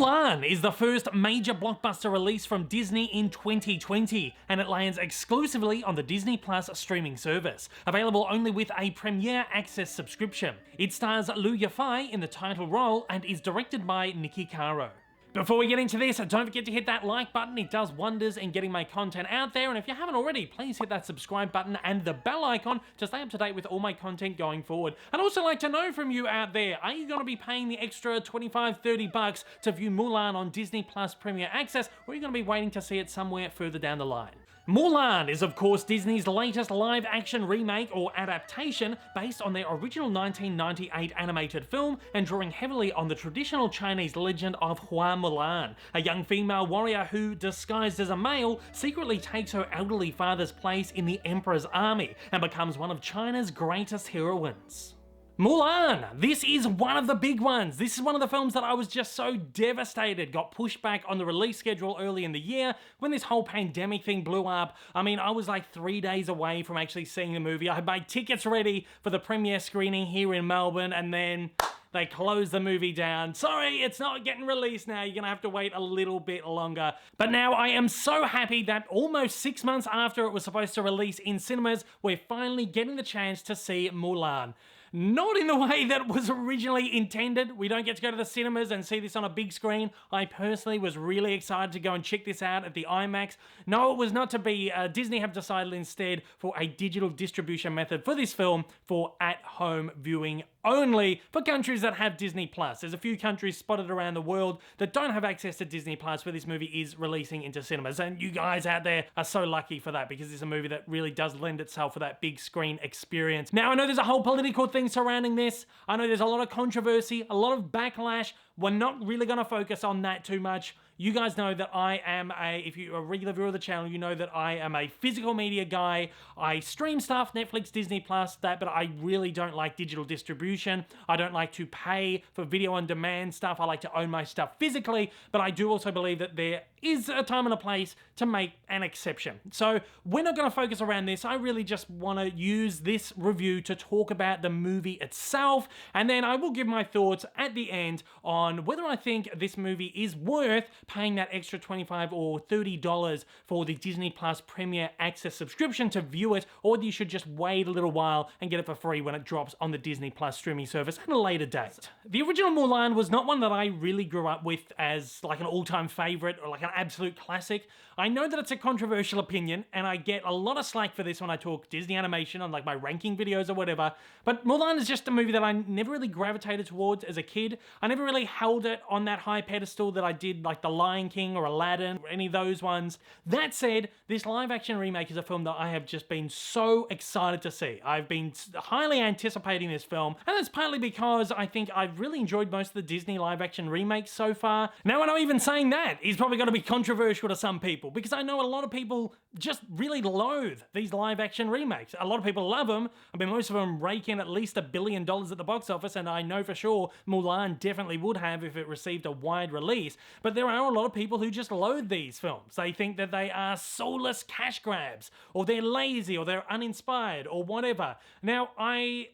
Mulan is the first major blockbuster release from Disney in 2020, and it lands exclusively on the Disney Plus streaming service, available only with a Premier Access subscription. It stars Liu Yifei in the title role and is directed by Niki Caro. Before we get into this, don't forget to hit that like button. It does wonders in getting my content out there, and if you haven't already, please hit that subscribe button and the bell icon to stay up to date with all my content going forward. I'd also like to know from you out there, are you going to be paying the extra 25, 30 bucks to view Mulan on Disney Plus Premier Access, or are you going to be waiting to see it somewhere further down the line? Mulan is of course Disney's latest live-action remake or adaptation based on their original 1998 animated film and drawing heavily on the traditional Chinese legend of Hua Mulan, a young female warrior who, disguised as a male, secretly takes her elderly father's place in the Emperor's army and becomes one of China's greatest heroines. Mulan! This is one of the big ones. This is one of the films that I was just so devastated got pushed back on the release schedule early in the year when this whole pandemic thing blew up. I mean, I was like 3 days away from actually seeing the movie. I had my tickets ready for the premiere screening here in Melbourne, and then they closed the movie down. Sorry, it's not getting released now. You're gonna have to wait a little bit longer. But now I am so happy that almost 6 months after it was supposed to release in cinemas, we're finally getting the chance to see Mulan. Not in the way that was originally intended. We don't get to go to the cinemas and see this on a big screen. I personally was really excited to go and check this out at the IMAX. No, it was not to be. Disney have decided instead for a digital distribution method for this film for at-home viewing only for countries that have Disney Plus. There's a few countries spotted around the world that don't have access to Disney Plus where this movie is releasing into cinemas, and you guys out there are so lucky for that because it's a movie that really does lend itself for that big screen experience. Now, I know there's a whole political thing surrounding this. I know there's a lot of controversy, a lot of backlash. We're not really going to focus on that too much. You guys know that I am if you're a regular viewer of the channel, you know that I am a physical media guy. I stream stuff, Netflix, Disney Plus, but I really don't like digital distribution. I don't like to pay for video on demand stuff. I like to own my stuff physically, but I do also believe that there is a time and a place to make an exception. So we're not going to focus around this. I really just want to use this review to talk about the movie itself, and then I will give my thoughts at the end on whether I think this movie is worth paying that extra $25 or $30 for the Disney Plus Premier Access subscription to view it, or whether you should just wait a little while and get it for free when it drops on the Disney Plus streaming service at a later date. The original Mulan was not one that I really grew up with as like an all-time favorite or like an absolute classic. I know that it's a controversial opinion, and I get a lot of slack for this when I talk Disney animation on like my ranking videos or whatever, but Mulan is just a movie that I never really gravitated towards as a kid. I never really held it on that high pedestal that I did like The Lion King or Aladdin or any of those ones. That said, this live action remake is a film that I have just been so excited to see. I've been highly anticipating this film, and that's partly because I think I've really enjoyed most of the Disney live action remakes so far. Now, I know even saying that is probably going to be controversial to some people, because I know a lot of people just really loathe these live action remakes. A lot of people love them. I mean, most of them rake in at least $1 billion at the box office, and I know for sure Mulan definitely would have if it received a wide release, but there are a lot of people who just loathe these films. They think that they are soulless cash grabs, or they're lazy, or they're uninspired, or whatever. Now, I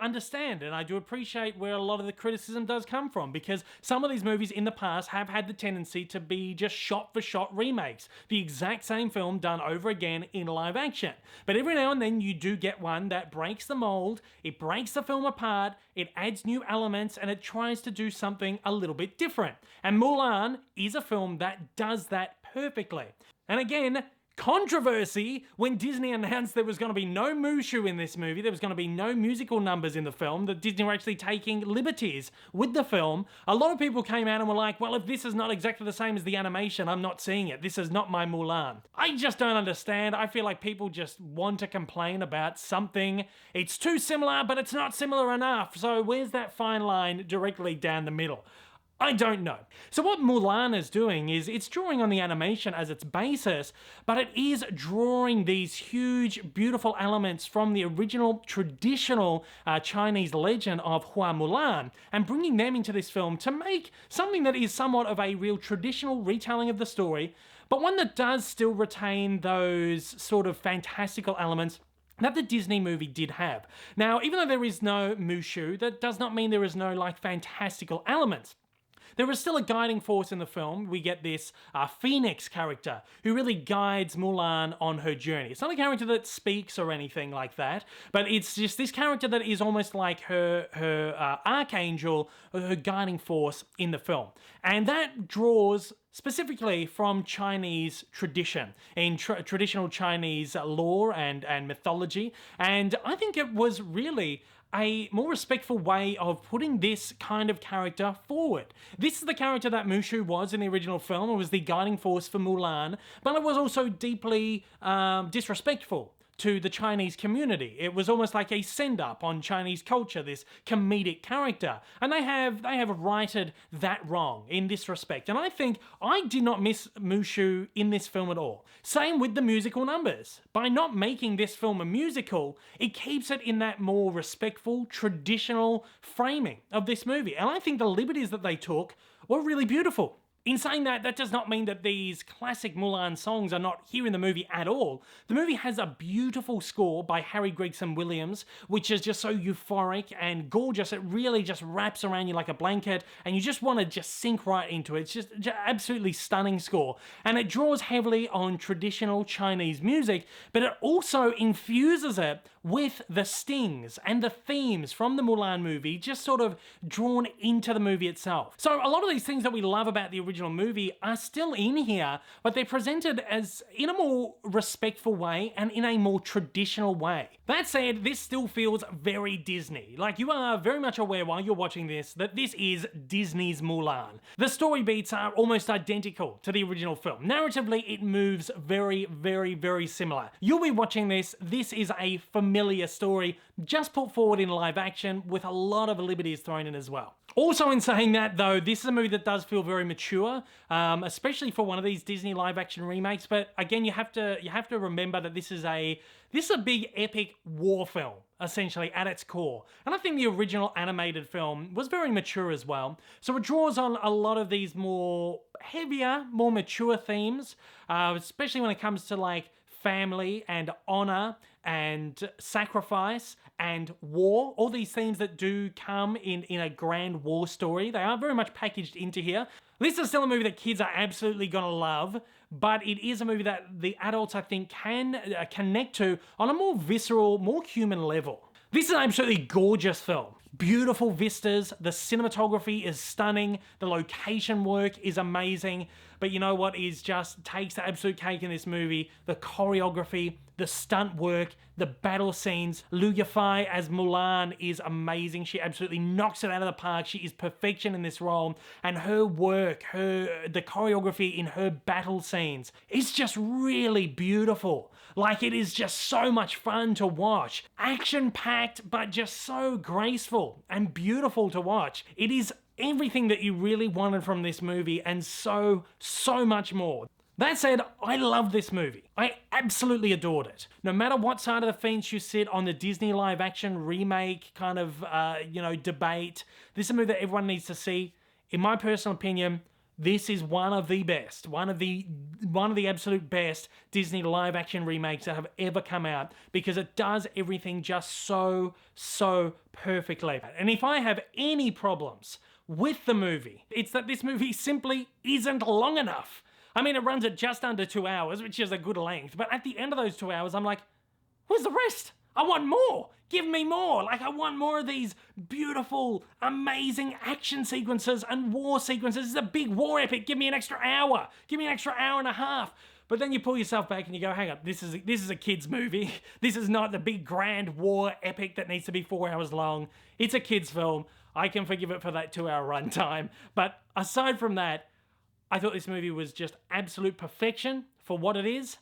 understand, and I do appreciate where a lot of the criticism does come from, because some of these movies in the past have had the tendency to be just shot-for-shot remakes, the exact same film done over again in live action. But every now and then you do get one that breaks the mold, it breaks the film apart, it adds new elements, and it tries to do something a little bit different. And Mulan is a film that does that perfectly. And again, controversy when Disney announced there was going to be no Mushu in this movie, there was going to be no musical numbers in the film, that Disney were actually taking liberties with the film. A lot of people came out and were like, well, if this is not exactly the same as the animation, I'm not seeing it. This is not my Mulan. I just don't understand. I feel like people just want to complain about something. It's too similar, but it's not similar enough. So where's that fine line directly down the middle? I don't know. So what Mulan is doing is it's drawing on the animation as its basis, but it is drawing these huge, beautiful elements from the original traditional Chinese legend of Hua Mulan and bringing them into this film to make something that is somewhat of a real traditional retelling of the story, but one that does still retain those sort of fantastical elements that the Disney movie did have. Now, even though there is no Mushu, that does not mean there is no like fantastical elements. there is still a guiding force in the film. We get this Phoenix character who really guides Mulan on her journey. It's not a character that speaks or anything like that, but it's just this character that is almost like her archangel, her guiding force in the film. And that draws specifically from Chinese tradition, in traditional Chinese lore and mythology. And I think it was really a more respectful way of putting this kind of character forward. This is the character that Mushu was in the original film. It was the guiding force for Mulan, but it was also deeply disrespectful to the Chinese community. It was almost like a send-up on Chinese culture, this comedic character. And they have righted that wrong in this respect. And I think I did not miss Mushu in this film at all. Same with the musical numbers. By not making this film a musical, it keeps it in that more respectful, traditional framing of this movie. And I think the liberties that they took were really beautiful. In saying that, that does not mean that these classic Mulan songs are not here in the movie at all. The movie has a beautiful score by Harry Gregson Williams, which is just so euphoric and gorgeous. It really just wraps around you like a blanket, and you just want to just sink right into it. It's just absolutely stunning score. And it draws heavily on traditional Chinese music, but it also infuses it with the stings and the themes from the Mulan movie, just sort of drawn into the movie itself. So a lot of these things that we love about the original movie are still in here, but they're presented as in a more respectful way and in a more traditional way. That said, this still feels very Disney. Like, you are very much aware while you're watching this that this is Disney's Mulan. The story beats are almost identical to the original film. Narratively, it moves very, very, very similar. You'll be watching this. This is a familiar story, just put forward in live action with a lot of liberties thrown in as well. Also, in saying that though, this is a movie that does feel very mature, especially for one of these Disney live action remakes. But again, you have to remember that this is a big epic war film, essentially, at its core. And I think the original animated film was very mature as well. So it draws on a lot of these more heavier, more mature themes, especially when it comes to like family and honor and sacrifice and war, all these themes that do come in a grand war story. They are very much packaged into here. This is still a movie that kids are absolutely gonna love, but it is a movie that the adults, I think, can connect to on a more visceral, more human level. This is an absolutely gorgeous film. Beautiful vistas, the cinematography is stunning, the location work is amazing, but you know what is just takes the absolute cake in this movie? The choreography, the stunt work, the battle scenes. Liu Yifei as Mulan is amazing. She absolutely knocks it out of the park. She is perfection in this role, and her work, the choreography in her battle scenes is just really beautiful. Like, it is just so much fun to watch. Action-packed, but just so graceful and beautiful to watch. It is everything that you really wanted from this movie and so much more. That said, I love this movie. I absolutely adored it. No matter what side of the fence you sit on the Disney live action remake kind of, debate, this is a movie that everyone needs to see. In my personal opinion, this is one of the best, one of the absolute best Disney live action remakes that have ever come out, because it does everything just so perfectly. And if I have any problems with the movie, it's that this movie simply isn't long enough. I mean, it runs at just under 2 hours, which is a good length, but at the end of those 2 hours, I'm like, where's the rest? I want more. Give me more. Like, I want more of these beautiful, amazing action sequences and war sequences. This is a big war epic. Give me an extra hour. Give me an extra hour and a half. But then you pull yourself back and you go, hang on, this is a kid's movie. This is not the big grand war epic that needs to be 4 hours long. It's a kid's film. I can forgive it for that 2 hour runtime. But aside from that, I thought this movie was just absolute perfection for what it is,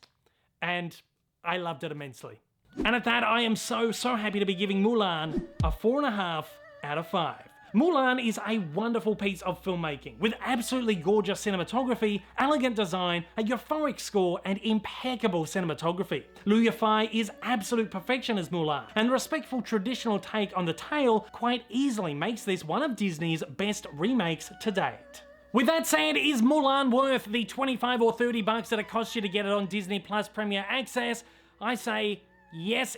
and I loved it immensely. And at that, I am so happy to be giving Mulan a 4.5 out of 5. Mulan is a wonderful piece of filmmaking with absolutely gorgeous cinematography, elegant design, a euphoric score, and impeccable cinematography. Liu Yifei is absolute perfection as Mulan, and the respectful traditional take on the tale quite easily makes this one of Disney's best remakes to date. With that said, is Mulan worth the 25 or 30 bucks that it costs you to get it on Disney Plus Premier Access? I say yes,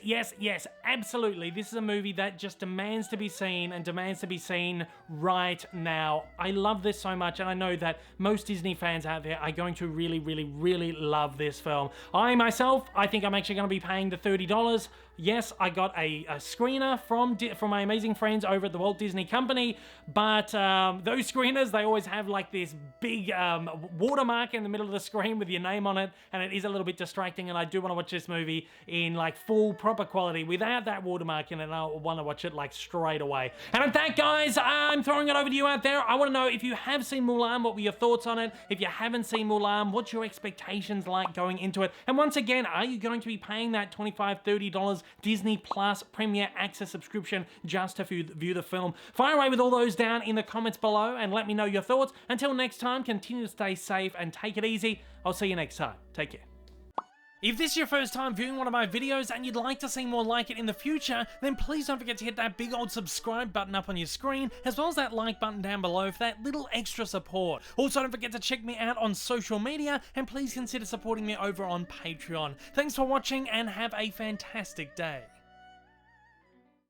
absolutely, this is a movie that just demands to be seen and demands to be seen right now. I love this so much, and I know that most Disney fans out there are going to really love this film. I myself, I think I'm actually going to be paying the $30. Yes, I got a screener from my amazing friends over at the Walt Disney Company, but those screeners, they always have like this big watermark in the middle of the screen with your name on it, and it is a little bit distracting, and I do want to watch this movie in like full proper quality without that watermark in it, and I want to watch it like straight away. And at that, guys, I'm throwing it over to you out there. I want to know if you have seen Mulan, what were your thoughts on it? If you haven't seen Mulan, what's your expectations like going into it? And once again, are you going to be paying that $25, $30 Disney Plus Premier Access subscription just to view the film? Fire away with all those down in the comments below and let me know your thoughts. Until next time, continue to stay safe and take it easy. I'll see you next time. Take care. If this is your first time viewing one of my videos and you'd like to see more like it in the future, then please don't forget to hit that big old subscribe button up on your screen, as well as that like button down below for that little extra support. Also, don't forget to check me out on social media, and please consider supporting me over on Patreon. Thanks for watching and have a fantastic day.